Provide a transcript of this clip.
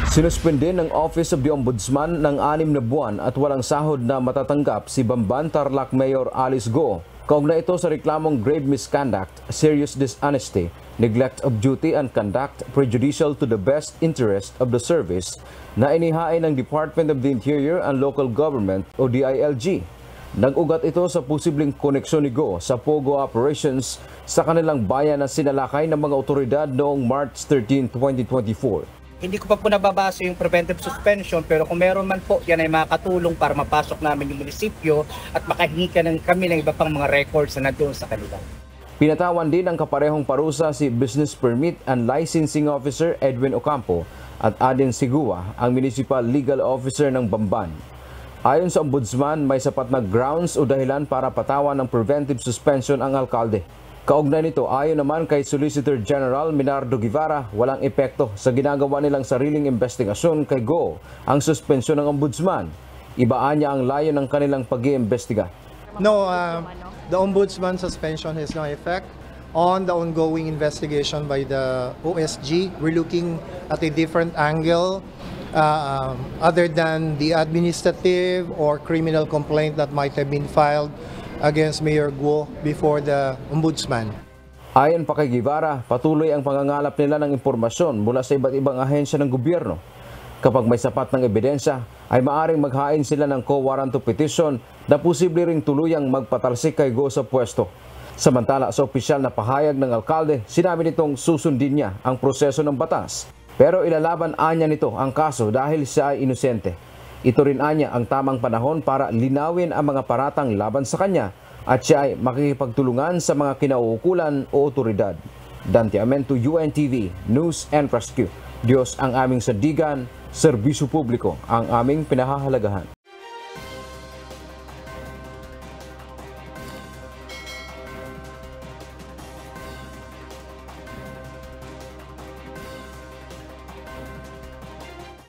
Sinuspende ng Office of the Ombudsman ng 6 na buwan at walang sahod na matatanggap si Bamban Tarlac Mayor Alice Go. Kaugnay ito sa reklamong grave misconduct, serious dishonesty, neglect of duty and conduct prejudicial to the best interest of the service na inihain ng Department of the Interior and Local Government o DILG. Nag-ugat ito sa posibleng koneksyon ni Go sa POGO operations sa kanilang bayan na sinalakay ng mga otoridad noong March 13, 2024. Hindi ko pa po nababasa yung preventive suspension, pero kung meron man po, yan ay makakatulong para mapasok namin yung munisipyo at makahingi kami ng iba pang mga records na nandoon sa kanila. Pinatawan din ang kaparehong parusa si Business Permit and Licensing Officer Edwin Ocampo at Aden Sigua, ang Municipal Legal Officer ng Bamban. Ayon sa Ombudsman, may sapat na grounds o dahilan para patawan ng preventive suspension ang alkalde. Kaugnay nito, ayon naman kay Solicitor General Minardo Guevara, walang epekto sa ginagawa nilang sariling investigasyon kay Go ang suspensyon ng Ombudsman. Ibaan niya ang layo ng kanilang pag-iimbestiga. No, the Ombudsman suspension has no effect on the ongoing investigation by the OSG. We're looking at a different angle other than the administrative or criminal complaint that might have been filed against Mayor Guo before the Ombudsman. Ayon pa kay Guevara, patuloy ang pangangalap nila ng impormasyon mula sa iba't ibang ahensya ng gobyerno. Kapag may sapat ng ebidensya, ay maaring maghain sila ng co-warrant of petition na posible ring tuluyang magpatalsik kay Guo sa pwesto. Samantala sa opisyal na pahayag ng alkalde, sinabi nitong susundin niya ang proseso ng batas. Pero ilalaban anya nito ang kaso dahil siya ay inosente. Ito rin anya ang tamang panahon para linawin ang mga paratang laban sa kanya at siya ay makikipagtulungan sa mga kinauukulan o otoridad. Dante Amento, UNTV, News and Rescue. Diyos ang aming sandigan, serbisyo publiko ang aming pinahahalagahan.